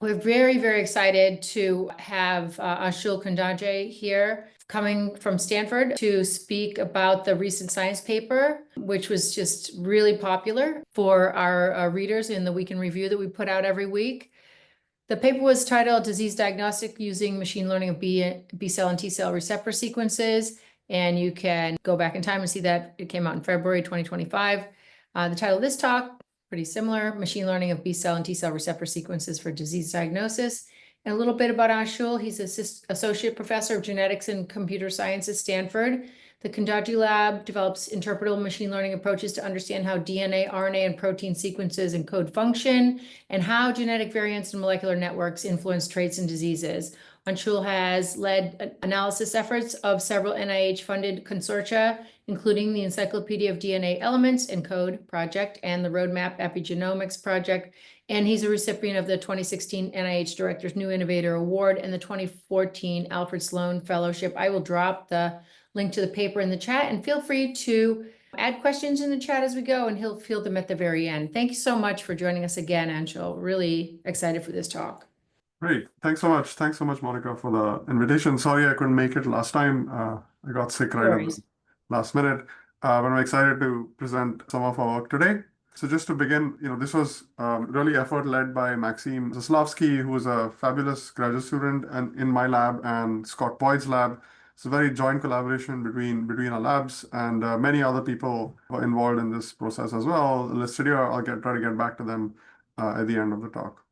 We're very, very excited to have Anshul Kundaje here, coming from Stanford, to speak about the recent science paper, which was just really popular for our readers in the Week in Review that we put out every week. The paper was titled Disease Diagnostic Using Machine Learning of B cell and T cell receptor sequences. And you can go back in time and see that it came out in February 2025. The title of this talk, pretty similar, Machine Learning of B cell and T cell receptor sequences for disease diagnosis. And a little bit about Anshul. He's Associate Professor of Genetics and Computer Science at Stanford. The Kundaje Lab develops interpretable machine learning approaches to understand how DNA, RNA, and protein sequences and code function, and how genetic variants and molecular networks influence traits and diseases. Anshul has led analysis efforts of several NIH-funded consortia, including the Encyclopedia of DNA Elements and Code project and the Roadmap Epigenomics project. And he's a recipient of the 2016 NIH Director's New Innovator Award and the 2014 Alfred Sloan Fellowship. I will drop the link to the paper in the chat, and feel free to add questions in the chat as we go, and he'll field them at the very end. Thank you so much for joining us again, Anshul. Really excited for this talk. Great. Thanks so much. Thanks so much, Monica, for the invitation. Sorry I couldn't make it last time. I got sick right at the last minute. But I'm excited to present some of our work today. So just to begin, this was really effort led by Maxime Zaslavsky, who is a fabulous graduate student in my lab and Scott Boyd's lab. It's a very joint collaboration between our labs, and many other people were involved in this process as well. Listed here, I'll try to get back to them at the end of the talk.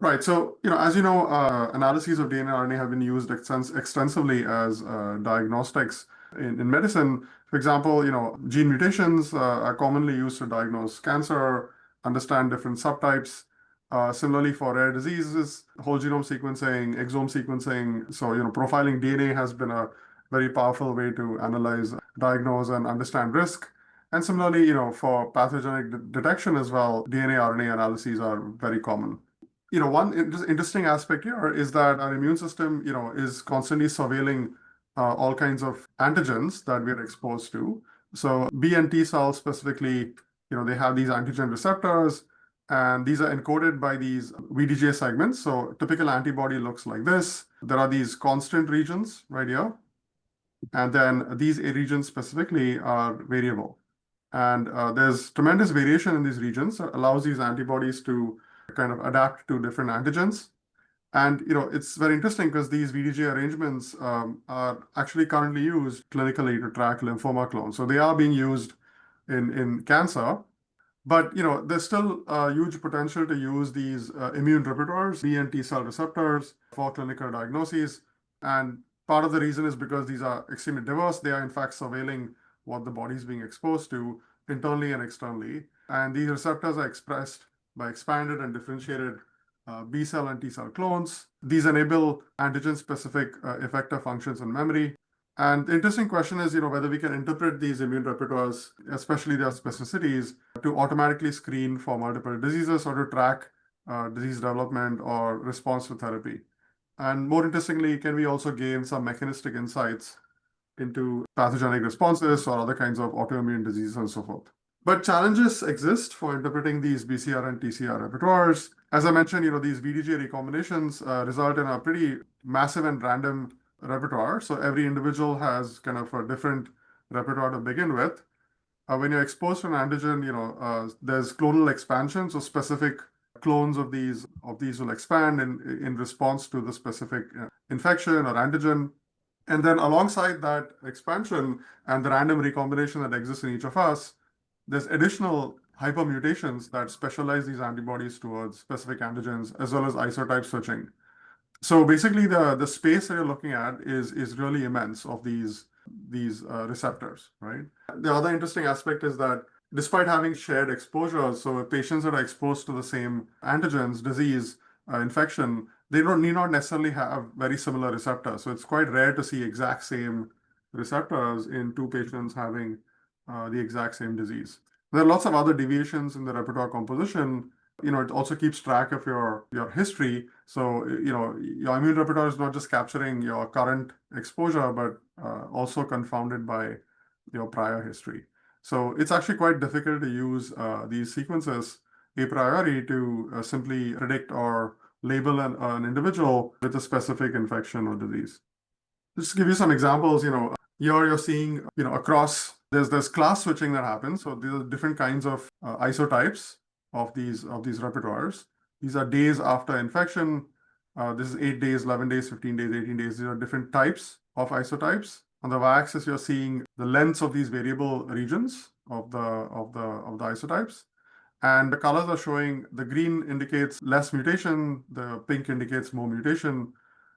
Right. So, as you know, analyses of DNA and RNA have been used extensively as diagnostics in medicine. For example, gene mutations are commonly used to diagnose cancer, understand different subtypes. Similarly, for rare diseases, whole genome sequencing, exome sequencing. So, profiling DNA has been a very powerful way to analyze, diagnose, and understand risk. And similarly, for pathogenic detection as well, DNA, RNA analyses are very common. One interesting aspect here is that our immune system, is constantly surveilling all kinds of antigens that we're exposed to. So B and T cells specifically, they have these antigen receptors, and these are encoded by these VDJ segments. So typical antibody looks like this. There are these constant regions right here. And then these regions specifically are variable. And there's tremendous variation in these regions that allows these antibodies to kind of adapt to different antigens. And it's very interesting because these VDJ arrangements are actually currently used clinically to track lymphoma clones. So they are being used in cancer. But there's still a huge potential to use these immune repertoires, B and T cell receptors, for clinical diagnoses. And part of the reason is because these are extremely diverse. They are in fact surveilling what the body is being exposed to internally and externally. And these receptors are expressed by expanded and differentiated B cell and T cell clones. These enable antigen-specific effector functions in memory. And the interesting question is, whether we can interpret these immune repertoires, especially their specificities, to automatically screen for multiple diseases or to track disease development or response to therapy. And more interestingly, can we also gain some mechanistic insights into pathogenic responses or other kinds of autoimmune diseases and so forth? But challenges exist for interpreting these BCR and TCR repertoires. As I mentioned, these VDJ recombinations result in a pretty massive and random repertoire. So every individual has kind of a different repertoire to begin with. When you're exposed to an antigen, there's clonal expansion. So specific clones of these will expand in response to the specific infection or antigen. And then alongside that expansion and the random recombination that exists in each of us, there's additional hypermutations that specialize these antibodies towards specific antigens, as well as isotype switching. So basically, the space that you're looking at is really immense of these receptors, right? The other interesting aspect is that despite having shared exposures, so patients that are exposed to the same antigens, disease, infection, they need not necessarily have very similar receptors. So it's quite rare to see exact same receptors in two patients having the exact same disease. There are lots of other deviations in the repertoire composition. It also keeps track of your history. So, your immune repertoire is not just capturing your current exposure, but also confounded by your prior history. So it's actually quite difficult to use these sequences a priori to simply predict or label an individual with a specific infection or disease. Just to give you some examples, here you're seeing, across, there's class switching that happens. So these are different kinds of isotypes of these repertoires. These are days after infection. This is 8 days, 11 days, 15 days, 18 days. These are different types of isotypes. On the y-axis, you're seeing the lengths of these variable regions of the isotypes. And the colors are showing, the green indicates less mutation, the pink indicates more mutation.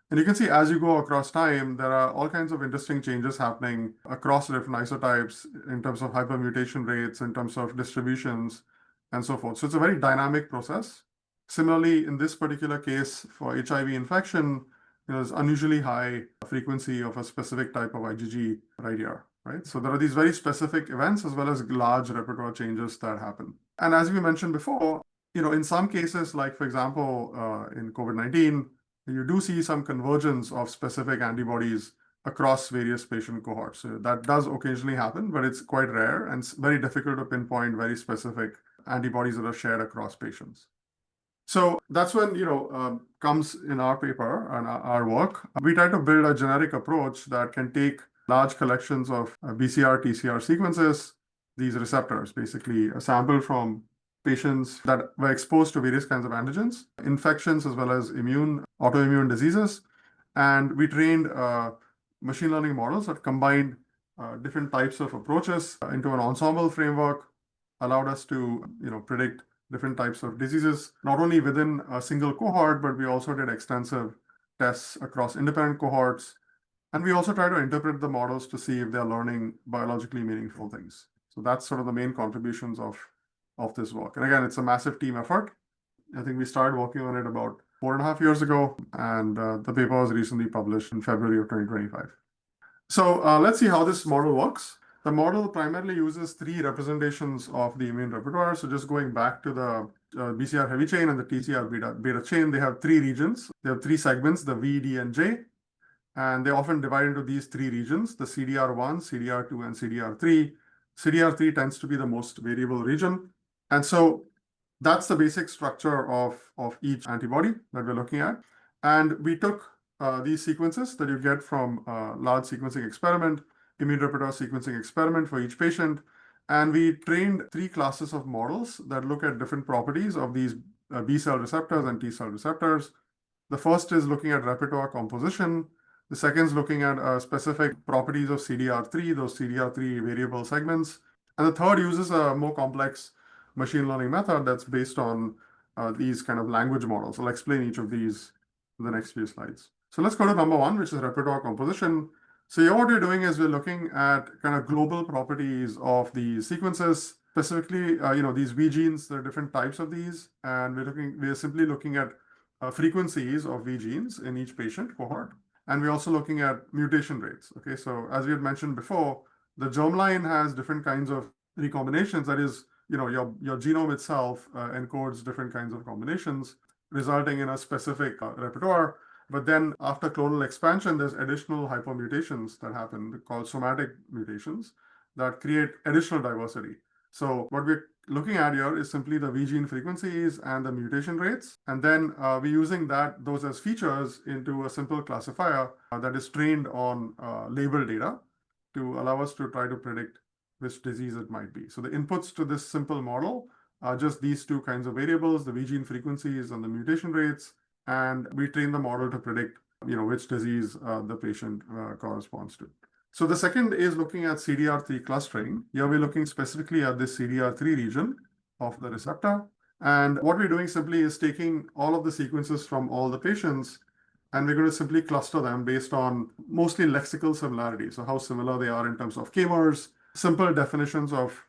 And you can see as you go across time, there are all kinds of interesting changes happening across different isotypes in terms of hypermutation rates, in terms of distributions, and so forth. So it's a very dynamic process. Similarly, in this particular case for HIV infection, there's unusually high frequency of a specific type of IgG right here, right? So there are these very specific events as well as large repertoire changes that happen. And as we mentioned before, in some cases, like for example, in COVID-19, you do see some convergence of specific antibodies across various patient cohorts. So that does occasionally happen, but it's quite rare and it's very difficult to pinpoint very specific antibodies that are shared across patients. So that's when, comes in our paper and our work. We try to build a generic approach that can take large collections of BCR, TCR sequences, these receptors, basically a sample from patients that were exposed to various kinds of antigens, infections, as well as autoimmune diseases. And we trained machine learning models that combined different types of approaches into an ensemble framework, allowed us to, predict different types of diseases, not only within a single cohort, but we also did extensive tests across independent cohorts. And we also try to interpret the models to see if they're learning biologically meaningful things. So that's sort of the main contributions of this work. And again, it's a massive team effort. I think we started working on it about 4.5 years ago, and the paper was recently published in February of 2025. So let's see how this model works. The model primarily uses 3 representations of the immune repertoire. So just going back to the BCR heavy chain and the TCR beta chain, they have 3 regions. They have 3 segments, the V, D, and J. And they often divide into these 3 regions, the CDR1, CDR2, and CDR3. CDR3 tends to be the most variable region. And so that's the basic structure of each antibody that we're looking at. And we took these sequences that you get from a large sequencing experiment, immune repertoire sequencing experiment for each patient. And we trained 3 classes of models that look at different properties of these B cell receptors and T cell receptors. The first is looking at repertoire composition. The second is looking at specific properties of CDR3, those CDR3 variable segments. And the third uses a more complex machine learning method that's based on these kind of language models. I'll explain each of these in the next few slides. So let's go to number 1, which is repertoire composition. So here what we're doing is we're looking at kind of global properties of these sequences, specifically, these V genes. There are different types of these, and we're simply looking at frequencies of V genes in each patient cohort. And we're also looking at mutation rates. Okay, so as we had mentioned before, the germline has different kinds of recombinations. That is, your genome itself encodes different kinds of combinations, resulting in a specific repertoire. But then after clonal expansion, there's additional hypermutations that happen called somatic mutations that create additional diversity. So what we're looking at here is simply the V gene frequencies and the mutation rates. And then we're using those as features into a simple classifier that is trained on label data to allow us to try to predict which disease it might be. So the inputs to this simple model are just these 2 kinds of variables, the V gene frequencies and the mutation rates. And we train the model to predict, which disease the patient corresponds to. So the second is looking at CDR3 clustering. Here we're looking specifically at this CDR3 region of the receptor. And what we're doing simply is taking all of the sequences from all the patients, and we're going to simply cluster them based on mostly lexical similarity. So how similar they are in terms of k-mers, simple definitions of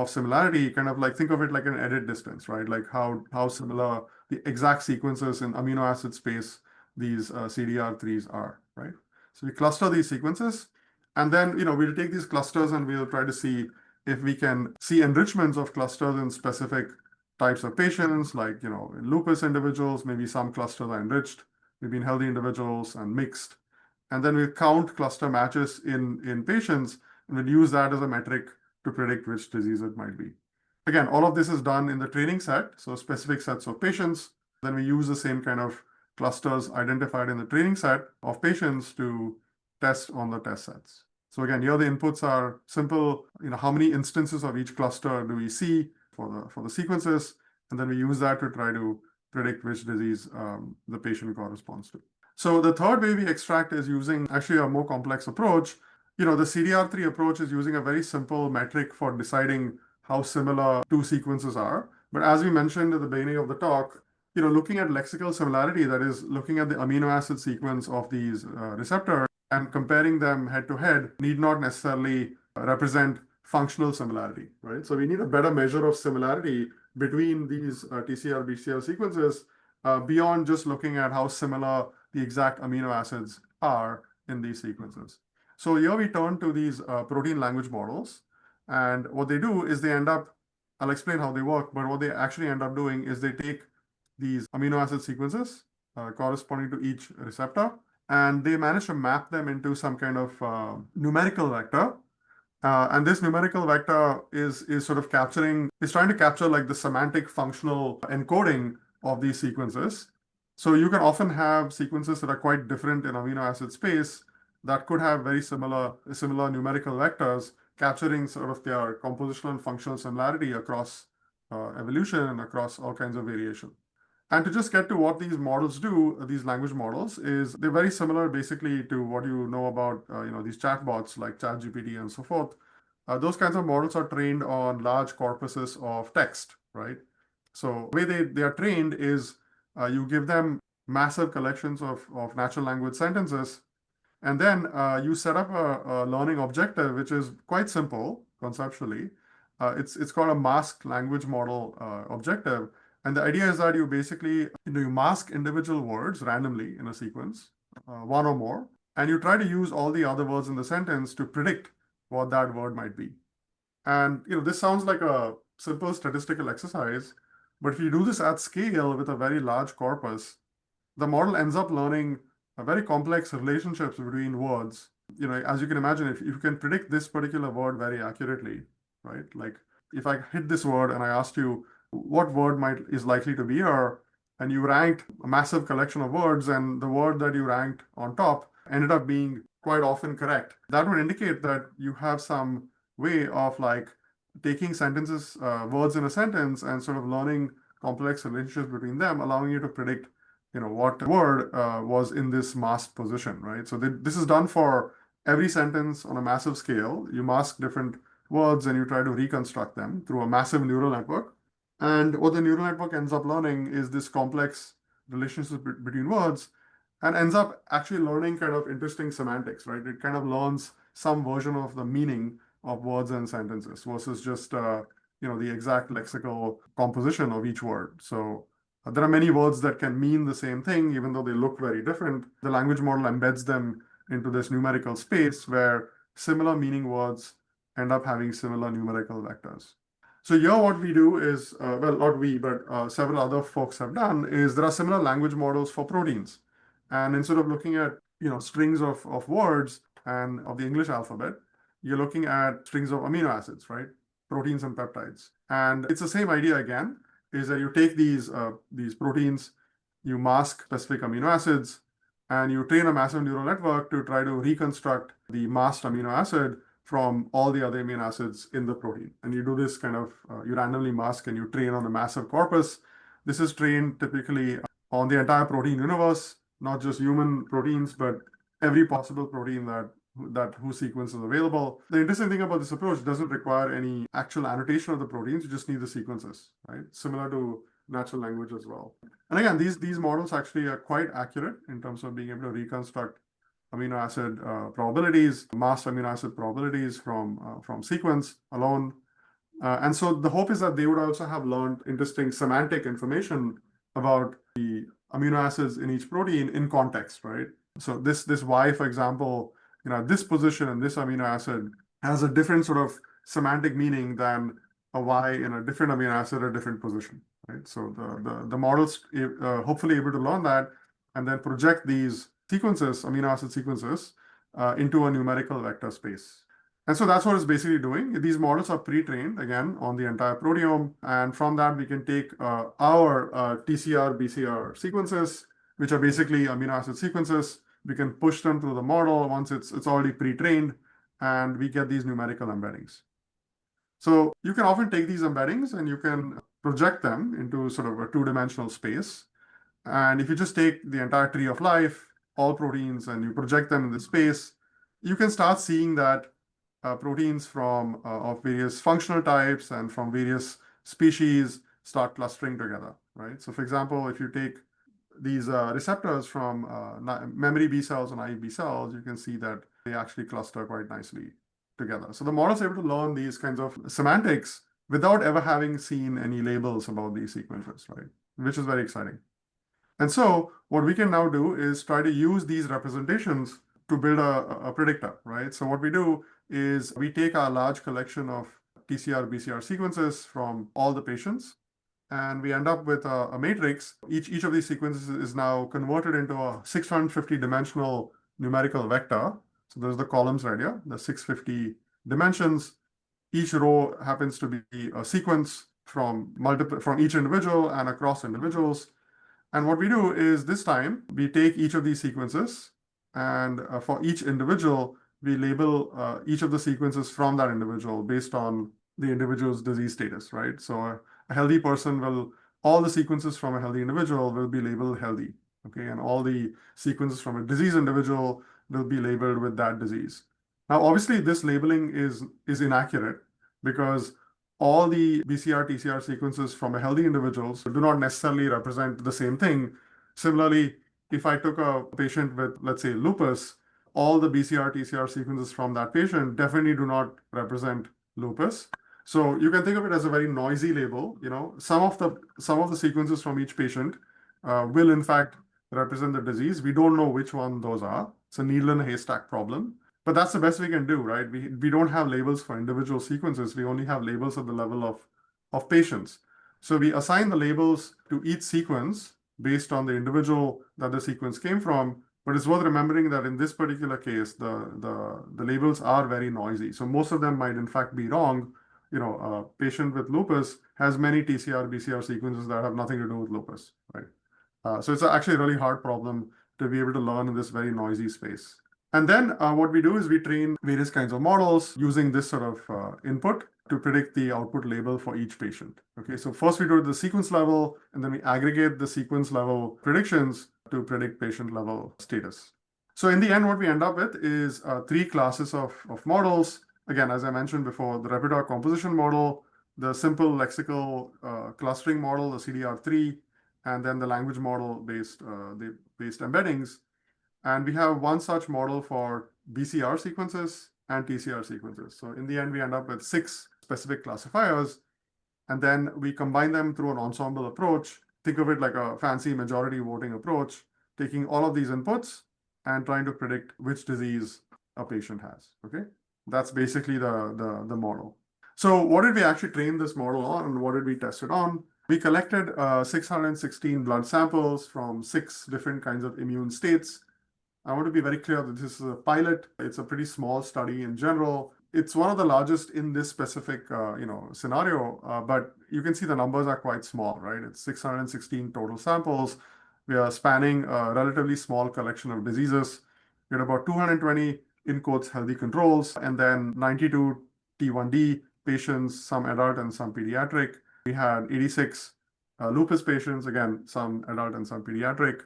similarity, kind of like think of it like an edit distance, right? Like how similar the exact sequences in amino acid space these CDR3s are, right? So we cluster these sequences, and then we'll take these clusters and we'll try to see if we can see enrichments of clusters in specific types of patients, like in lupus individuals, maybe some clusters are enriched, maybe in healthy individuals and mixed. And then we count cluster matches in patients, and we'll use that as a metric to predict which disease it might be. Again, all of this is done in the training set, so specific sets of patients. Then we use the same kind of clusters identified in the training set of patients to test on the test sets. So again, here the inputs are simple, how many instances of each cluster do we see for the sequences, and then we use that to try to predict which disease the patient corresponds to. So the third way we extract is using actually a more complex approach. The CDR3 approach is using a very simple metric for deciding how similar two sequences are. But as we mentioned at the beginning of the talk, looking at lexical similarity, that is looking at the amino acid sequence of these receptors and comparing them head to head, need not necessarily represent functional similarity, right? So we need a better measure of similarity between these TCR, BCR sequences beyond just looking at how similar the exact amino acids are in these sequences. So here we turn to these protein language models, and what they do is they end up, I'll explain how they work, but what they actually end up doing is they take these amino acid sequences corresponding to each receptor, and they manage to map them into some kind of numerical vector. And this numerical vector is sort of trying to capture like the semantic functional encoding of these sequences. So you can often have sequences that are quite different in amino acid space that could have very similar numerical vectors capturing sort of their compositional and functional similarity across evolution and across all kinds of variation. And to just get to what these models do, these language models, is they're very similar basically to what you know about these chatbots like ChatGPT and so forth. Those kinds of models are trained on large corpuses of text, right? So the way they are trained is you give them massive collections of natural language sentences, and then you set up a learning objective, which is quite simple conceptually. It's called a masked language model objective. And the idea is that you basically you mask individual words randomly in a sequence, one or more, and you try to use all the other words in the sentence to predict what that word might be. And this sounds like a simple statistical exercise, but if you do this at scale with a very large corpus, the model ends up learning a very complex relationships between words. As you can imagine, if you can predict this particular word very accurately, right? Like if I hit this word and I asked you what word is likely to be here, and you ranked a massive collection of words, and the word that you ranked on top ended up being quite often correct, that would indicate that you have some way of like taking sentences, words in a sentence, and sort of learning complex relationships between them, allowing you to predict what word was in this masked position, right? So this is done for every sentence on a massive scale. You mask different words and you try to reconstruct them through a massive neural network. And what the neural network ends up learning is this complex relationship between words, and ends up actually learning kind of interesting semantics, right? It kind of learns some version of the meaning of words and sentences versus just the exact lexical composition of each word. So there are many words that can mean the same thing, even though they look very different. The language model embeds them into this numerical space where similar meaning words end up having similar numerical vectors. So here what we do is, well, not we, but several other folks have done, is there are similar language models for proteins. And instead of looking at strings of words and of the English alphabet, you're looking at strings of amino acids, right? Proteins and peptides. And it's the same idea again, is that you take these proteins, you mask specific amino acids, and you train a massive neural network to try to reconstruct the masked amino acid from all the other amino acids in the protein. And you do this kind of, you randomly mask and you train on a massive corpus. This is trained typically on the entire protein universe, not just human proteins, but every possible protein whose sequence is available. The interesting thing about this approach doesn't require any actual annotation of the proteins, you just need the sequences, right? Similar to natural language as well. And again, these models actually are quite accurate in terms of being able to reconstruct amino acid probabilities, masked amino acid probabilities from sequence alone. And so the hope is that they would also have learned interesting semantic information about the amino acids in each protein in context, right? So this Y, for example, this position in this amino acid has a different sort of semantic meaning than a Y in a different amino acid at a different position, right? So the model's hopefully able to learn that and then project these sequences, amino acid sequences, into a numerical vector space. And so that's what it's basically doing. These models are pre-trained, again, on the entire proteome. And from that, we can take our TCR, BCR sequences, which are basically amino acid sequences. We can push them through the model once it's already pre-trained, and we get these numerical embeddings. So you can often take these embeddings and you can project them into sort of a two-dimensional space. And if you just take the entire tree of life, all proteins, and you project them in the space, you can start seeing that proteins from of various functional types and from various species start clustering together, right? So for example, if you take these receptors from memory B cells and naive B cells, you can see that they actually cluster quite nicely together. So the model's able to learn these kinds of semantics without ever having seen any labels about these sequences, right? Which is very exciting. And so what we can now do is try to use these representations to build a predictor, right? So what we do is we take our large collection of TCR, BCR sequences from all the patients, and we end up with a matrix. Each of these sequences is now converted into a 650 dimensional numerical vector. So there's the columns right here, the 650 dimensions. Each row happens to be a sequence from each individual and across individuals. And what we do is this time we take each of these sequences, and for each individual, we label each of the sequences from that individual based on the individual's disease status, right? So a healthy person all the sequences from a healthy individual will be labeled healthy, okay? And all the sequences from a diseased individual will be labeled with that disease. Now, obviously, this labeling is inaccurate because all the BCR, TCR sequences from a healthy individuals do not necessarily represent the same thing. Similarly, if I took a patient with, let's say, lupus, all the BCR, TCR sequences from that patient definitely do not represent lupus. So you can think of it as a very noisy label. Some of the sequences from each patient will in fact represent the disease. We don't know which one those are. It's a needle in a haystack problem. But that's the best we can do, right? We don't have labels for individual sequences. We only have labels at the level of patients. So we assign the labels to each sequence based on the individual that the sequence came from. But it's worth remembering that in this particular case, the labels are very noisy. So most of them might in fact be wrong. A patient with lupus has many TCR, BCR sequences that have nothing to do with lupus, right? So it's actually a really hard problem to be able to learn in this very noisy space. And then what we do is we train various kinds of models using this sort of input to predict the output label for each patient. Okay, so first we do the sequence level, and then we aggregate the sequence level predictions to predict patient level status. So in the end, what we end up with is three classes of models. Again, as I mentioned before, the repertoire composition model, the simple lexical clustering model, the CDR3, and then the language model based embeddings. And we have one such model for BCR sequences and TCR sequences. So in the end, we end up with 6 specific classifiers, and then we combine them through an ensemble approach. Think of it like a fancy majority voting approach, taking all of these inputs and trying to predict which disease a patient has, okay? That's basically the model. So what did we actually train this model on, and what did we test it on? We collected 616 blood samples from 6 different kinds of immune states. I want to be very clear that this is a pilot. It's a pretty small study in general. It's one of the largest in this specific scenario, but you can see the numbers are quite small, right? It's 616 total samples. We are spanning a relatively small collection of diseases. We had about 220 in quotes healthy controls, and then 92 T1D patients, some adult and some pediatric. We had 86 lupus patients, again, some adult and some pediatric.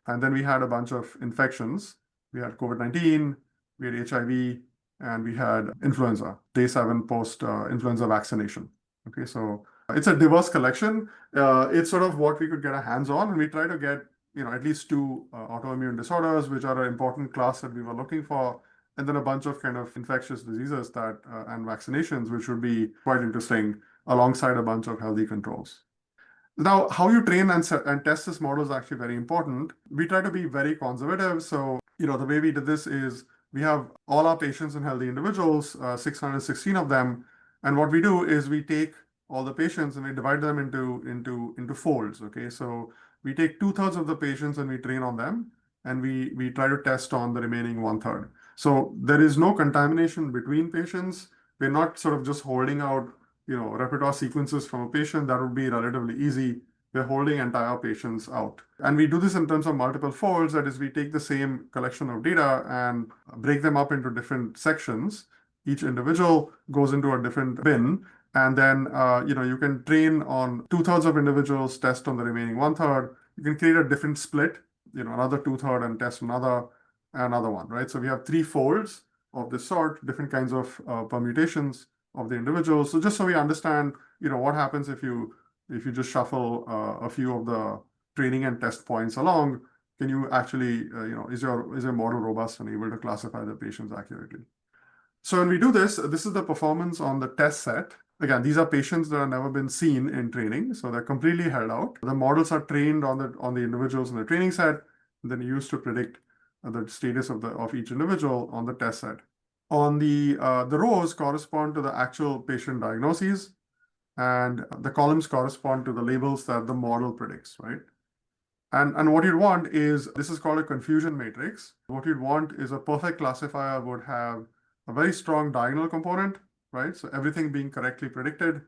And then we had a bunch of infections. We had COVID-19, we had HIV, and we had influenza, day 7 post-influenza vaccination. Okay, so it's a diverse collection. It's sort of what we could get our hands on, and we try to get at least 2 autoimmune disorders, which are an important class that we were looking for, and then a bunch of kind of infectious diseases that and vaccinations, which would be quite interesting, alongside a bunch of healthy controls. Now, how you train and test this model is actually very important. We try to be very conservative. So, the way we did this is we have all our patients and healthy individuals, 616 of them. And what we do is we take all the patients and we divide them into folds. Okay, so we take 2/3 of the patients and we train on them, and we try to test on the remaining 1/3. So there is no contamination between patients. We're not sort of just holding out, repertoire sequences from a patient. That would be relatively easy. We're holding entire patients out. And we do this in terms of multiple folds. That is, we take the same collection of data and break them up into different sections. Each individual goes into a different bin. And then, you can train on 2/3 of individuals, test on the remaining 1/3. You can create a different split, another 2/3 and test another one, right? So we have 3 folds of this sort, different kinds of permutations of the individuals. So just so we understand, what happens if you just shuffle a few of the training and test points along, can you actually, is your model robust and able to classify the patients accurately? So when we do this is the performance on the test set. Again, these are patients that have never been seen in training, so they're completely held out. The models are trained on the individuals in the training set, and then used to predict the status of each individual on the test set. On the rows correspond to the actual patient diagnoses, and the columns correspond to the labels that the model predicts, right? And what you'd want is, this is called a confusion matrix. What you'd want is a perfect classifier would have a very strong diagonal component, right? So everything being correctly predicted,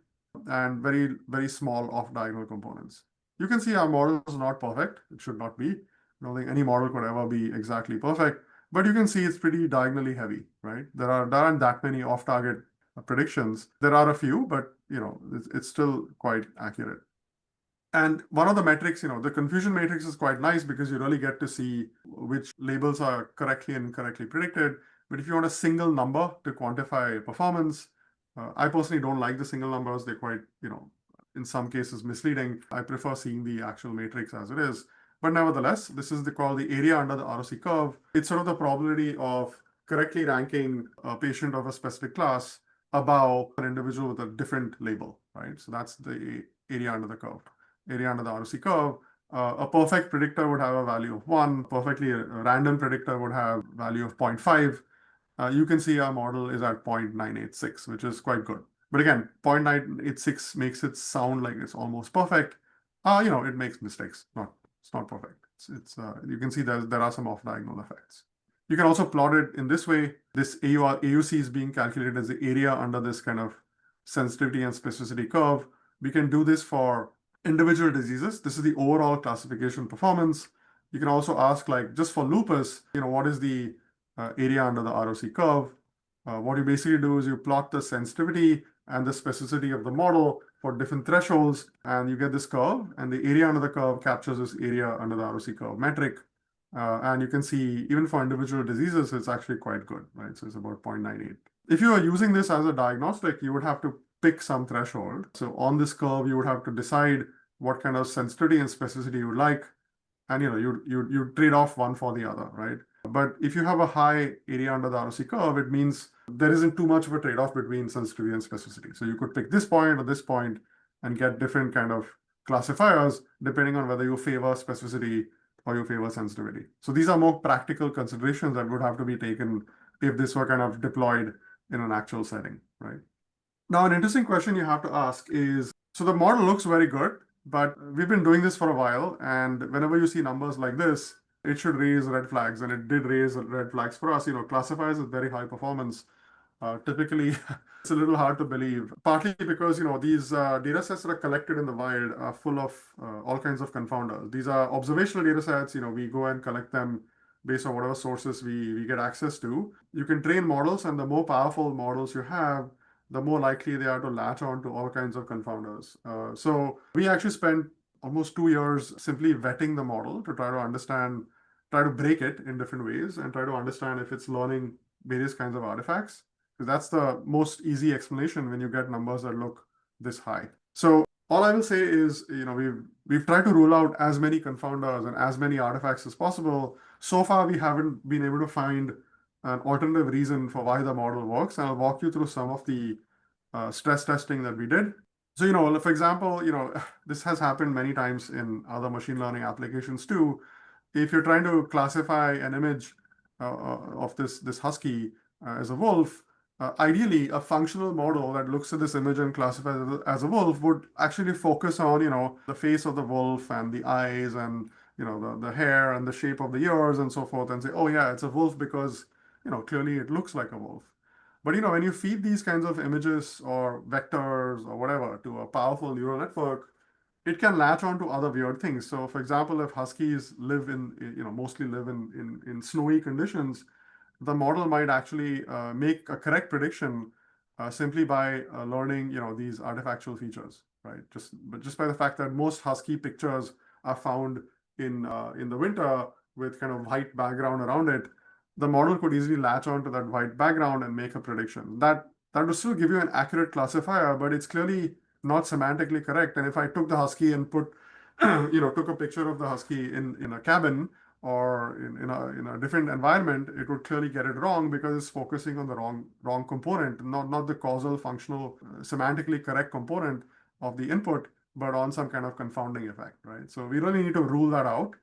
and very, very small off-diagonal components. You can see our model is not perfect. It should not be. I don't think any model could ever be exactly perfect, but you can see it's pretty diagonally heavy, right? There aren't that many off-target predictions. There are a few, but it's still quite accurate. And one of the metrics, the confusion matrix is quite nice because you really get to see which labels are correctly and incorrectly predicted. But if you want a single number to quantify performance, I personally don't like the single numbers. They're quite, in some cases misleading. I prefer seeing the actual matrix as it is. But nevertheless, this is called the area under the ROC curve. It's sort of the probability of correctly ranking a patient of a specific class above an individual with a different label, right? So that's the area under the curve. Area under the ROC curve. A perfect predictor would have a value of 1. Perfectly random predictor would have value of 0.5. You can see our model is at 0.986, which is quite good. But again, 0.986 makes it sound like it's almost perfect. It makes mistakes. It's not perfect. You can see there are some off-diagonal effects. You can also plot it in this way. This AUC is being calculated as the area under this kind of sensitivity and specificity curve. We can do this for individual diseases. This is the overall classification performance. You can also ask, like, just for lupus, what is the area under the ROC curve? What you basically do is you plot the sensitivity and the specificity of the model for different thresholds, and you get this curve, and the area under the curve captures this area under the ROC curve metric. And you can see, even for individual diseases, it's actually quite good, right? So it's about 0.98. If you are using this as a diagnostic, you would have to pick some threshold. So on this curve, you would have to decide what kind of sensitivity and specificity you would like. And you trade off one for the other, right? But if you have a high area under the ROC curve, it means there isn't too much of a trade-off between sensitivity and specificity. So you could pick this point or this point and get different kind of classifiers depending on whether you favor specificity or you favor sensitivity. So these are more practical considerations that would have to be taken if this were kind of deployed in an actual setting, right? Now, an interesting question you have to ask is, so the model looks very good, but we've been doing this for a while, and whenever you see numbers like this, it should raise red flags, and it did raise red flags for us. Classifiers with very high performance, typically it's a little hard to believe, partly because these data sets that are collected in the wild are full of all kinds of confounders. These are observational data sets. We go and collect them based on whatever sources we get access to. You can train models, and the more powerful models you have, the more likely they are to latch on to all kinds of confounders. So we actually spent almost 2 years simply vetting the model to try to break it in different ways and try to understand if it's learning various kinds of artifacts. Because that's the most easy explanation when you get numbers that look this high. So all I will say is, we've tried to rule out as many confounders and as many artifacts as possible. So far, we haven't been able to find an alternative reason for why the model works, and I'll walk you through some of the stress testing that we did. So, for example, this has happened many times in other machine learning applications too. If you're trying to classify an image of this husky as a wolf, ideally, a functional model that looks at this image and classifies it as a wolf would actually focus on, the face of the wolf and the eyes and, the hair and the shape of the ears and so forth, and say, oh yeah, it's a wolf because clearly it looks like a wolf. But when you feed these kinds of images or vectors or whatever to a powerful neural network, it can latch on to other weird things. So for example, if huskies live mostly live in snowy conditions, the model might actually make a correct prediction simply by learning, these artifactual features, right? Just by the fact that most husky pictures are found in the winter with kind of white background around it, the model could easily latch on to that white background and make a prediction. That would still give you an accurate classifier, but it's clearly not semantically correct. And if I took the husky and put, took a picture of the husky in a cabin or in a different environment, it would clearly get it wrong because it's focusing on the wrong component, not the causal, functional, semantically correct component of the input, but on some kind of confounding effect, right? So we really need to rule that out.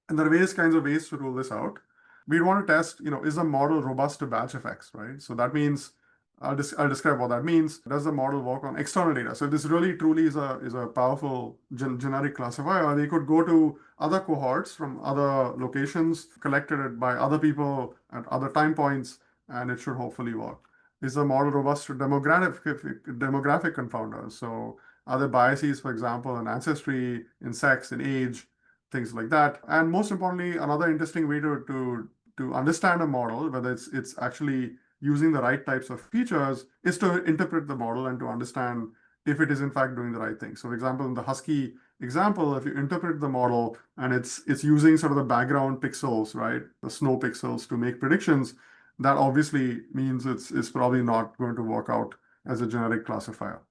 And there are various kinds of ways to rule this out. We want to test, is the model robust to batch effects, right? So that means I'll describe what that means. Does the model work on external data? So if this really truly is a powerful generic classifier, they could go to other cohorts from other locations, collected by other people at other time points, and it should hopefully work. Is the model robust to demographic confounders? So are there biases, for example, in ancestry, in sex, in age, things like that? And most importantly, another interesting way to understand a model, whether it's actually using the right types of features, is to interpret the model and to understand if it is in fact doing the right thing. So for example, in the husky example, if you interpret the model and it's using sort of the background pixels, right, the snow pixels to make predictions, that obviously means it's probably not going to work out as a generic classifier.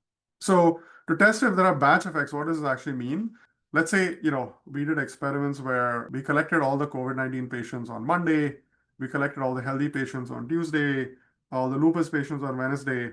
So to test if there are batch effects, what does it actually mean? Let's say, we did experiments where we collected all the COVID-19 patients on Monday, we collected all the healthy patients on Tuesday, all the lupus patients on Wednesday,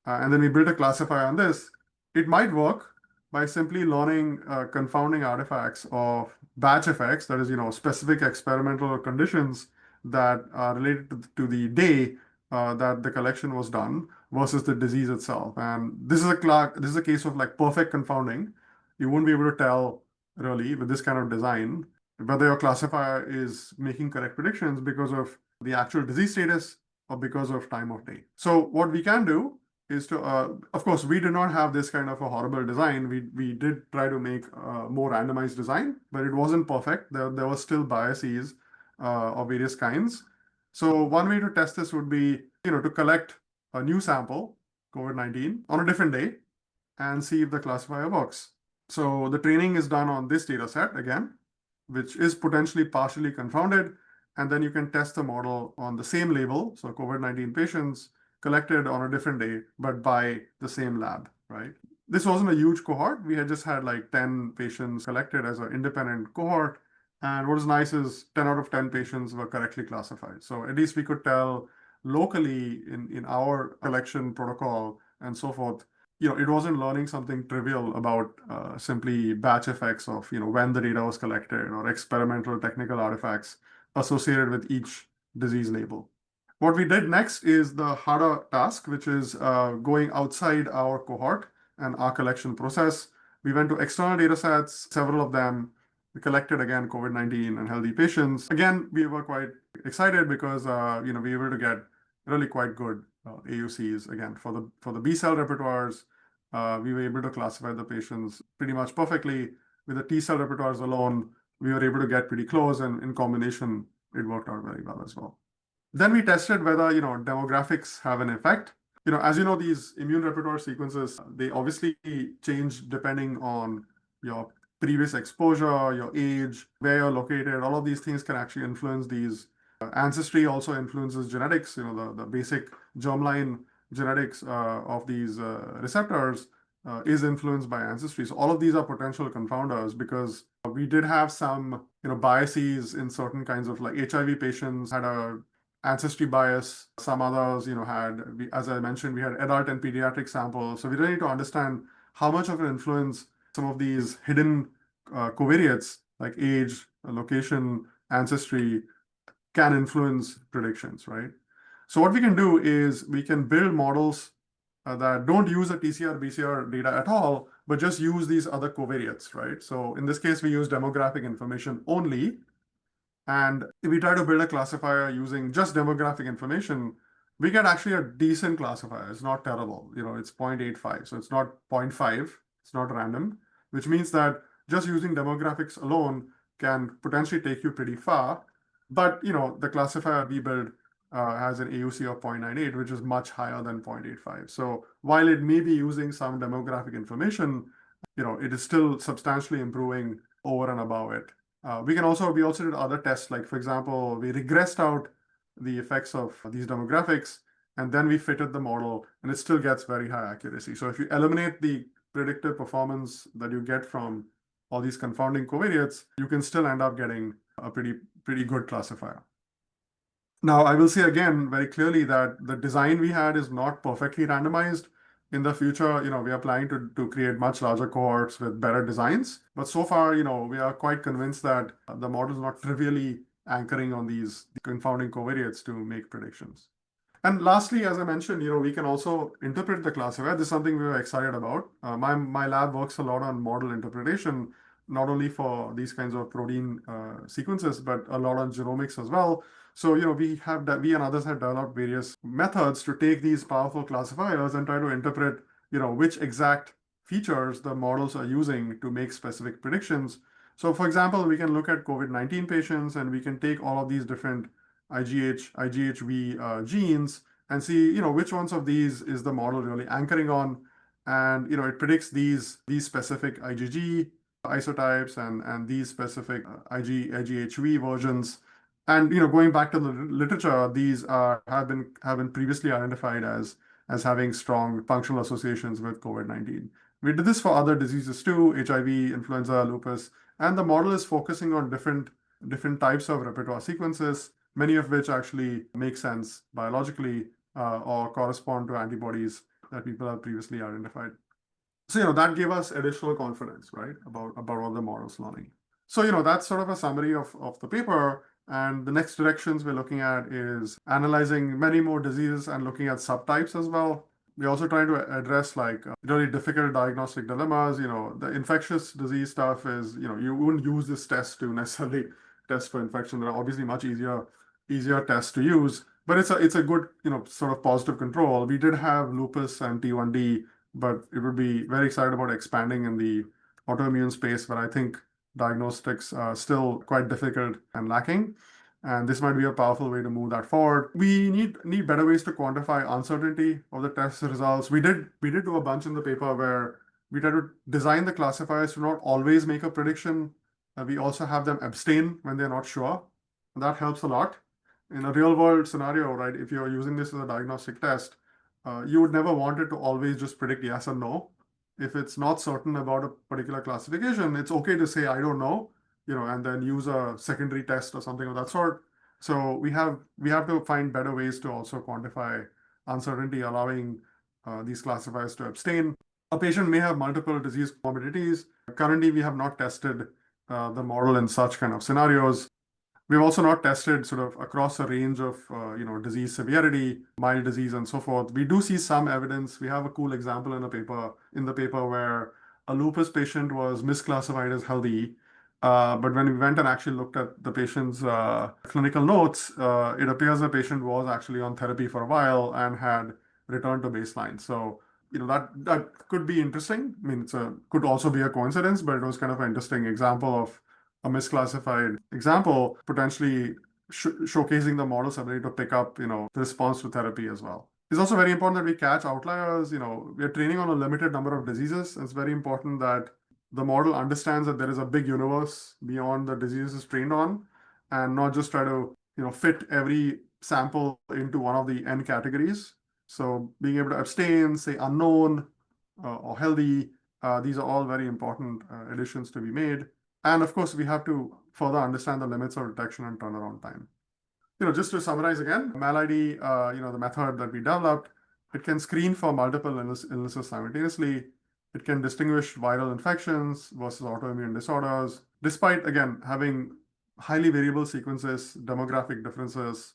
and then we built a classifier on this. It might work by simply learning confounding artifacts of batch effects, that is, specific experimental conditions that are related to the day that the collection was done versus the disease itself. And this is a case of like perfect confounding. You won't be able to tell really with this kind of design whether your classifier is making correct predictions because of the actual disease status or because of time of day. So what we can do is to, of course, we did not have this kind of a horrible design. We did try to make a more randomized design, but it wasn't perfect. There were still biases of various kinds. So one way to test this would be, to collect a new sample, COVID-19, on a different day and see if the classifier works. So the training is done on this data set again, which is potentially partially confounded. And then you can test the model on the same label, so COVID-19 patients collected on a different day, but by the same lab, right? This wasn't a huge cohort. We had just had like 10 patients collected as an independent cohort. And what is nice is 10 out of 10 patients were correctly classified. So at least we could tell locally in our collection protocol and so forth, it wasn't learning something trivial about simply batch effects of, when the data was collected or experimental technical artifacts associated with each disease label. What we did next is the harder task, which is going outside our cohort and our collection process. We went to external data sets, several of them. We collected again COVID-19 and healthy patients. Again, we were quite excited because we were able to get really quite good AUCs again for the B cell repertoires. We were able to classify the patients pretty much perfectly. With the T cell repertoires alone, we were able to get pretty close, and in combination, it worked out very well as well. Then we tested whether demographics have an effect. As you know, these immune repertoire sequences, they obviously change depending on your previous exposure, your age, where you're located. All of these things can actually influence these. Ancestry also influences genetics. The basic germline genetics of these receptors is influenced by ancestry. So all of these are potential confounders because we did have some biases in certain kinds of, like, HIV patients had a ancestry bias. Some others as I mentioned, we had adult and pediatric samples. So we really need to understand how much of an influence some of these hidden covariates like age, location, ancestry can influence predictions, right? So what we can do is we can build models that don't use the TCR, BCR data at all, but just use these other covariates, right? So in this case, we use demographic information only. And if we try to build a classifier using just demographic information, we get actually a decent classifier. It's not terrible. It's 0.85. So it's not 0.5. It's not random, which means that just using demographics alone can potentially take you pretty far. But, the classifier we build has an AUC of 0.98, which is much higher than 0.85. So while it may be using some demographic information, it is still substantially improving over and above it. We also did other tests, like, for example, we regressed out the effects of these demographics, and then we fitted the model, and it still gets very high accuracy. So if you eliminate the predictive performance that you get from all these confounding covariates, you can still end up getting a pretty good classifier. Now, I will say again very clearly that the design we had is not perfectly randomized. In the future, we are planning to create much larger cohorts with better designs. But so far, we are quite convinced that the model is not trivially anchoring on these confounding covariates to make predictions. And lastly, as I mentioned, we can also interpret the classifier. This is something we were excited about. My lab works a lot on model interpretation, not only for these kinds of protein sequences, but a lot on genomics as well. So, we and others have developed various methods to take these powerful classifiers and try to interpret, which exact features the models are using to make specific predictions. So, for example, we can look at COVID-19 patients, and we can take all of these different IGHV genes and see, which ones of these is the model really anchoring on. And, it predicts these specific IgG isotypes and these specific IGHV versions. And, going back to the literature, these have been previously identified as having strong functional associations with COVID-19. We did this for other diseases too, HIV, influenza, lupus, and the model is focusing on different types of repertoire sequences, many of which actually make sense biologically or correspond to antibodies that people have previously identified. So, that gave us additional confidence, right, about what the model's learning. So, that's sort of a summary of the paper. And the next directions we're looking at is analyzing many more diseases and looking at subtypes as well. We're also trying to address really difficult diagnostic dilemmas. The infectious disease stuff is, you wouldn't use this test to necessarily test for infection. There are obviously much easier tests to use, but it's a good, sort of positive control. We did have lupus and T1D, but it would be very excited about expanding in the autoimmune space, where I think diagnostics are still quite difficult and lacking. And this might be a powerful way to move that forward. We need better ways to quantify uncertainty of the test results. We did do a bunch in the paper where we tried to design the classifiers to not always make a prediction. We also have them abstain when they're not sure. And that helps a lot. In a real world scenario, right, if you're using this as a diagnostic test, you would never want it to always just predict yes or no. If it's not certain about a particular classification, it's okay to say, I don't know, and then use a secondary test or something of that sort. So we have to find better ways to also quantify uncertainty, allowing these classifiers to abstain. A patient may have multiple disease comorbidities. Currently, we have not tested the model in such kind of scenarios. We've also not tested sort of across a range of disease severity, mild disease, and so forth. We do see some evidence. We have a cool example in the paper where a lupus patient was misclassified as healthy. But when we went and actually looked at the patient's clinical notes, it appears the patient was actually on therapy for a while and had returned to baseline. So, that could be interesting. I mean, could also be a coincidence, but it was kind of an interesting example of a misclassified example, potentially showcasing the model's ability to pick up, the response to therapy as well. It's also very important that we catch outliers. We're training on a limited number of diseases. It's very important that the model understands that there is a big universe beyond the diseases it's trained on, and not just try to, fit every sample into one of the N categories. So being able to abstain, say unknown or healthy, these are all very important additions to be made. And of course, we have to further understand the limits of detection and turnaround time. Just to summarize again, MalID, the method that we developed, it can screen for multiple illnesses simultaneously. It can distinguish viral infections versus autoimmune disorders, despite, again, having highly variable sequences, demographic differences,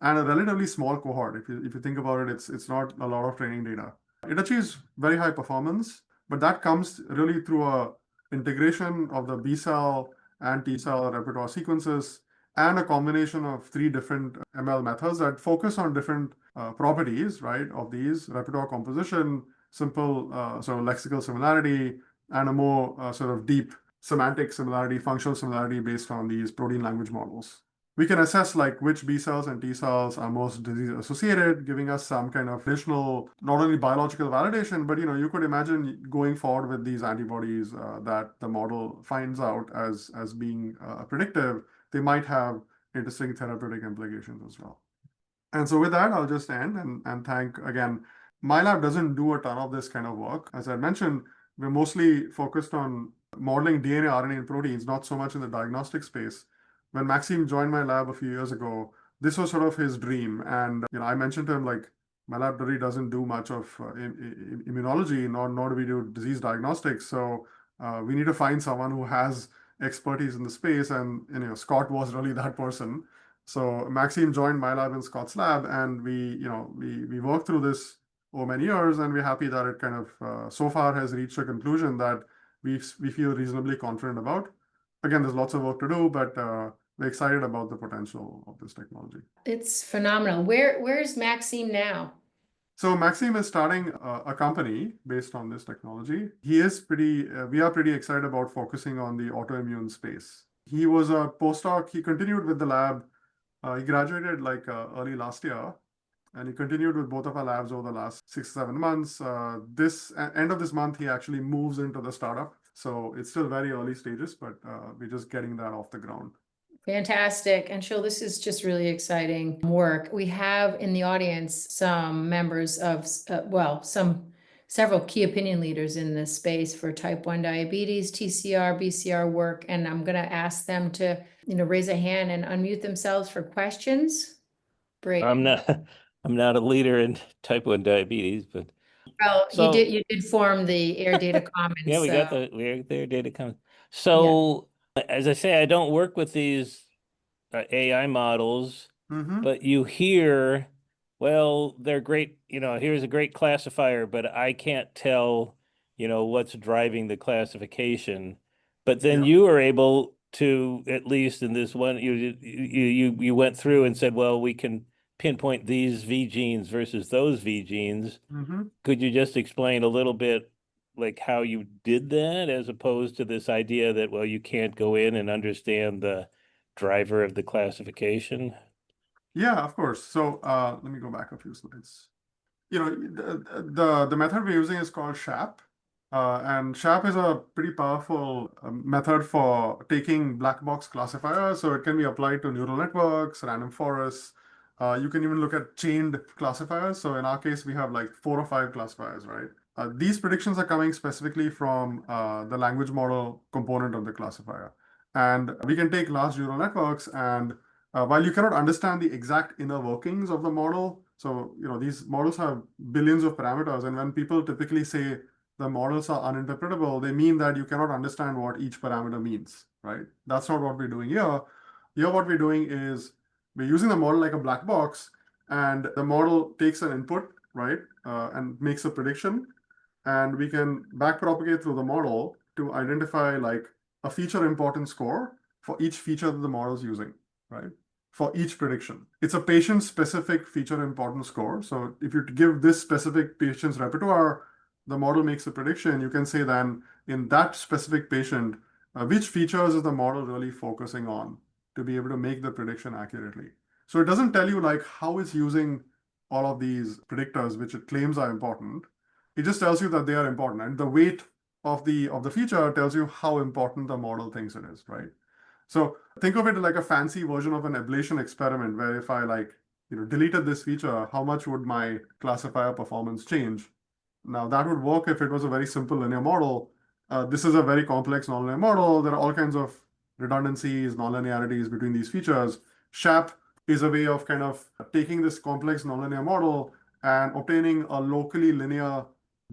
and a relatively small cohort. If you think about it, it's not a lot of training data. It achieves very high performance, but that comes really through a integration of the B cell and T cell repertoire sequences, and a combination of 3 different ML methods that focus on different properties, right, of these: repertoire composition, simple sort of lexical similarity, and a more sort of deep semantic similarity, functional similarity based on these protein language models. We can assess like which B cells and T cells are most disease associated, giving us some kind of additional, not only biological validation, but you could imagine going forward with these antibodies that the model finds out as being predictive. They might have interesting therapeutic implications as well. And so with that, I'll just end and thank again. My lab doesn't do a ton of this kind of work. As I mentioned, we're mostly focused on modeling DNA, RNA, and proteins, not so much in the diagnostic space. When Maxime joined my lab a few years ago, this was sort of his dream. And I mentioned to him, like, my lab really doesn't do much of immunology, nor do we do disease diagnostics. So we need to find someone who has expertise in the space. And Scott was really that person. So Maxime joined my lab and Scott's lab, and we worked through this over many years, and we're happy that it kind of so far has reached a conclusion that we feel reasonably confident about. Again, there's lots of work to do, but we're excited about the potential of this technology. It's phenomenal. Where's Maxime now? So Maxime is starting a company based on this technology. We are pretty excited about focusing on the autoimmune space. He was a postdoc. He continued with the lab. He graduated like early last year, and he continued with both of our labs over the last 6-7 months. End of this month, he actually moves into the startup. So it's still very early stages, but we're just getting that off the ground. Fantastic. Anshul, this is just really exciting work. We have in the audience some members of, several key opinion leaders in this space for type 1 diabetes, TCR, BCR work, and I'm going to ask them to, raise a hand and unmute themselves for questions. Great. I'm not a leader in type 1 diabetes, but well, you did form the Air Data Commons. yeah, we got the Air Data Commons. So as I say, I don't work with these AI models, but you hear, well, they're great, here's a great classifier, but I can't tell, what's driving the classification. But then you are able to, at least in this one, you went through and said, well, we can pinpoint these V genes versus those V genes. Could you just explain a little bit like how you did that, as opposed to this idea that, well, you can't go in and understand the driver of the classification? Yeah, of course. So let me go back a few slides. The method we're using is called SHAP. And SHAP is a pretty powerful method for taking black box classifiers. So it can be applied to neural networks, random forests. You can even look at chained classifiers. So in our case, we have like 4 or 5 classifiers, right? These predictions are coming specifically from the language model component of the classifier. And we can take large neural networks, and while you cannot understand the exact inner workings of the model, so these models have billions of parameters, and when people typically say the models are uninterpretable, they mean that you cannot understand what each parameter means, right? That's not what we're doing here. Here, what we're doing is we're using the model like a black box, and the model takes an input, right, and makes a prediction, and we can backpropagate through the model to identify like a feature importance score for each feature that the model is using, right? For each prediction. It's a patient-specific feature importance score. So if you give this specific patient's repertoire, the model makes a prediction. You can say then, in that specific patient, which features is the model really focusing on to be able to make the prediction accurately. So it doesn't tell you like how it's using all of these predictors, which it claims are important. It just tells you that they are important. And the weight of the feature tells you how important the model thinks it is, right? So think of it like a fancy version of an ablation experiment, where if I deleted this feature, how much would my classifier performance change? Now that would work if it was a very simple linear model. This is a very complex nonlinear model. There are all kinds of redundancies, nonlinearities between these features. SHAP is a way of kind of taking this complex nonlinear model and obtaining a locally linear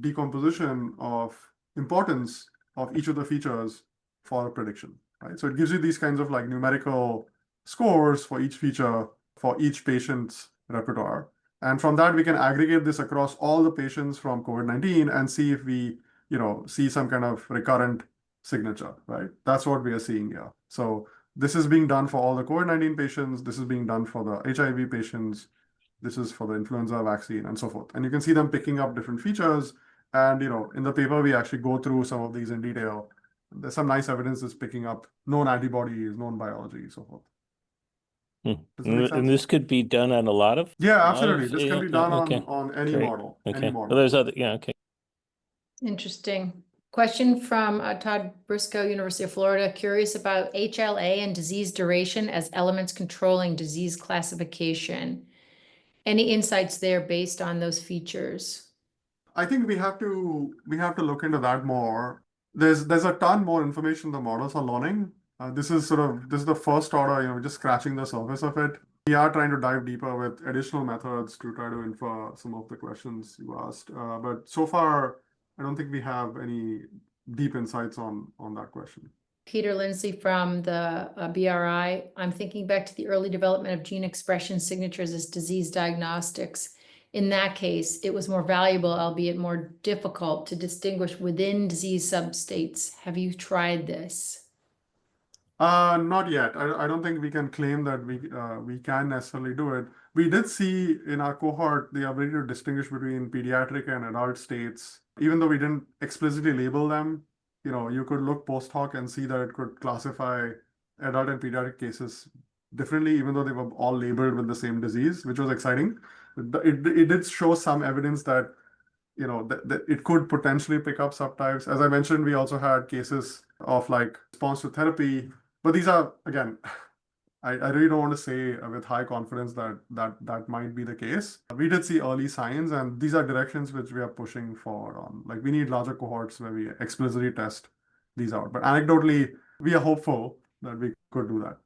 decomposition of importance of each of the features for a prediction, right? So it gives you these kinds of like numerical scores for each feature for each patient's repertoire. And from that, we can aggregate this across all the patients from COVID-19 and see if we, see some kind of recurrent signature, right? That's what we are seeing here. So this is being done for all the COVID-19 patients. This is being done for the HIV patients. This is for the influenza vaccine and so forth. And you can see them picking up different features. And, in the paper, we actually go through some of these in detail. There's some nice evidence that's picking up known antibodies, known biology, so forth. Does that make sense? And this could be done on a lot of Yeah, lot absolutely. of This can be AI? done Okay. on any Great. model. Okay. Any Well, model. there's other, okay. Interesting. Question from Todd Briscoe, University of Florida, curious about HLA and disease duration as elements controlling disease classification. Any insights there based on those features? I think we have to look into that more. There's a ton more information the models are learning. This is the first order, we're just scratching the surface of it. We are trying to dive deeper with additional methods to try to infer some of the questions you asked. But so far, I don't think we have any deep insights on that question. Peter Lindsay from the BRI. I'm thinking back to the early development of gene expression signatures as disease diagnostics. In that case, it was more valuable, albeit more difficult to distinguish within disease substates. Have you tried this? Not yet. I don't think we can claim that we can necessarily do it. We did see in our cohort the ability to distinguish between pediatric and adult states, even though we didn't explicitly label them. You could look post hoc and see that it could classify adult and pediatric cases differently, even though they were all labeled with the same disease, which was exciting. It did show some evidence that that it could potentially pick up subtypes. As I mentioned, we also had cases of like response to therapy. But these are, again, I really don't want to say with high confidence that might be the case. We did see early signs, and these are directions which we are pushing forward on. Like we need larger cohorts where we explicitly test these out. But anecdotally, we are hopeful that we could do that.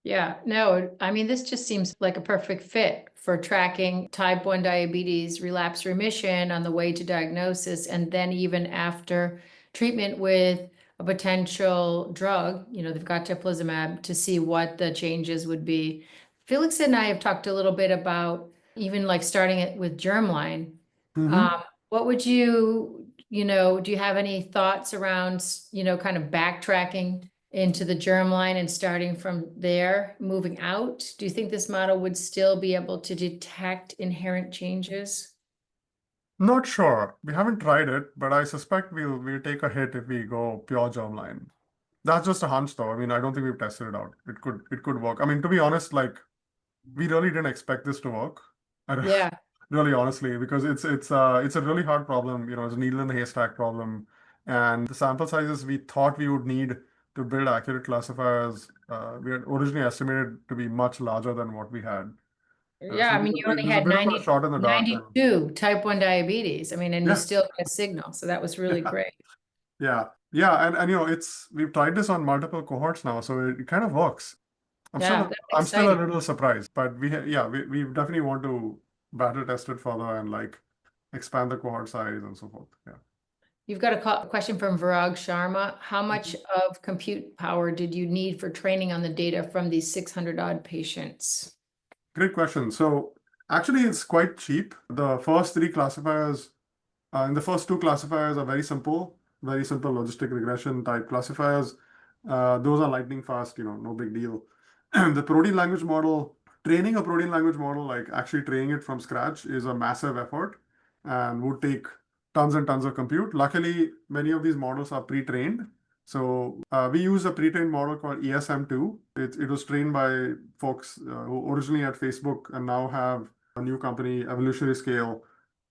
Yeah, no, I mean, this just seems like a perfect fit for tracking type 1 diabetes relapse remission on the way to diagnosis, and then even after treatment with a potential drug, they've got teplizumab, to see what the changes would be. Felix and I have talked a little bit about even like starting it with germline. What would do you have any thoughts around, kind of backtracking into the germline and starting from there, moving out? Do you think this model would still be able to detect inherent changes? Not sure. We haven't tried it, but I suspect we'll take a hit if we go pure germline. That's just a hunch, though. I mean, I don't think we've tested it out. It could work. I mean, to be honest, like we really didn't expect this to work. Yeah. Really honestly, because it's a really hard problem. It's a needle in the haystack problem, and the sample sizes we thought we would need to build accurate classifiers, we had originally estimated to be much larger than what we had. Yeah, So I mean, you only it was a had bit of a shot in the dark. 92 type 1 diabetes. I mean, and you Yeah. still got a signal. So that was really great. Yeah, and we've tried this on multiple cohorts now, so it kind of works. I'm still a little surprised, but we definitely want to battle test it further and like expand the cohort size and so forth. Yeah. You've got a question from Virag Sharma. How much of compute power did you need for training on the data from these 600 odd patients? Great question. So actually, it's quite cheap. The first three classifiers, and the first two classifiers are very simple logistic regression type classifiers. Those are lightning fast, no big deal. The protein language model, training a protein language model, like actually training it from scratch, is a massive effort and would take tons and tons of compute. Luckily, many of these models are pre-trained. So we use a pre-trained model called ESM2. It was trained by folks who originally at Facebook and now have a new company, Evolutionary Scale.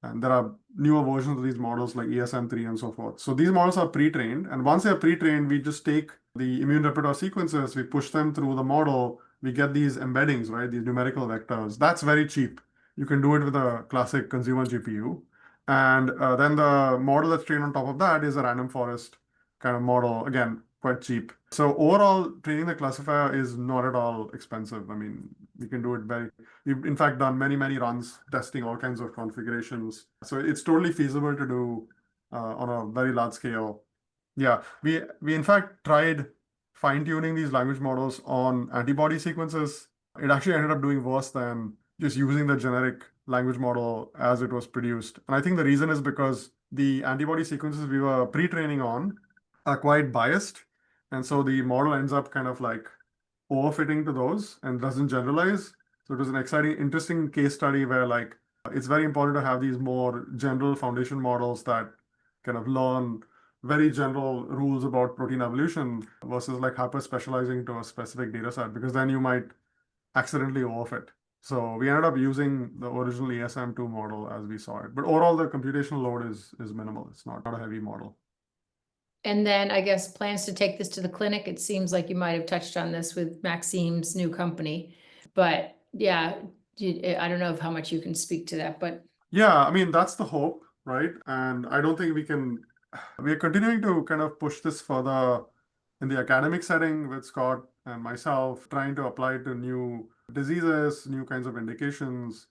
And there are newer versions of these models like ESM3 and so forth. So these models are pre-trained. And once they're pre-trained, we just take the immune repertoire sequences, we push them through the model, we get these embeddings, right? These numerical vectors. That's very cheap. You can do it with a classic consumer GPU. And then the model that's trained on top of that is a random forest kind of model, again, quite cheap. So overall, training the classifier is not at all expensive. I mean, we can do it we've in fact done many, many runs testing all kinds of configurations. So it's totally feasible to do on a very large scale. Yeah, we in fact tried fine-tuning these language models on antibody sequences. It actually ended up doing worse than just using the generic language model as it was produced. And I think the reason is because the antibody sequences we were pre-training on are quite biased. And so the model ends up kind of like overfitting to those and doesn't generalize. So it was an exciting, interesting case study where like it's very important to have these more general foundation models that kind of learn very general rules about protein evolution versus like hyper specializing to a specific data set, because then you might accidentally overfit. So we ended up using the original ESM2 model as we saw it. But overall, the computational load is minimal. It's not a heavy model. And then I guess plans to take this to the clinic. It seems like you might have touched on this with Maxime's new company. But yeah, I don't know how much you can speak to that, but yeah, I mean, that's the hope, right? And I don't think we are continuing to kind of push this further in the academic setting with Scott and myself, trying to apply it to new diseases, new kinds of indications,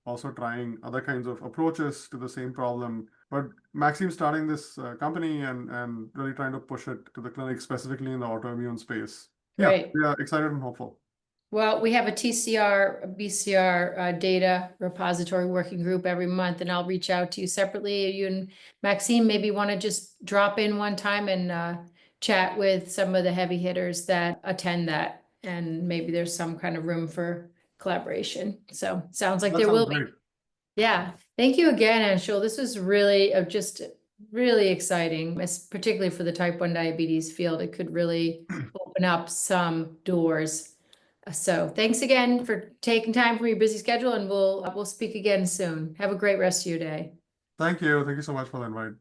also trying other kinds of approaches to the same problem. But Maxime starting this company and really trying to push it to the clinic, specifically in the autoimmune space. great. Yeah, we are excited and hopeful. Well, we have a TCR, BCR data repository working group every month, and I'll reach out to you separately. You and Maxime maybe want to just drop in one time and chat with some of the heavy hitters that attend that, and maybe there's some kind of room for collaboration. So sounds like That there sounds will great. be. Yeah, thank you again, Anshul. This was really just really exciting, particularly for the type 1 diabetes field. It could really open up some doors. So thanks again for taking time from your busy schedule, and we'll speak again soon. Have a great rest of your day. Thank you. Thank you so much for the invite.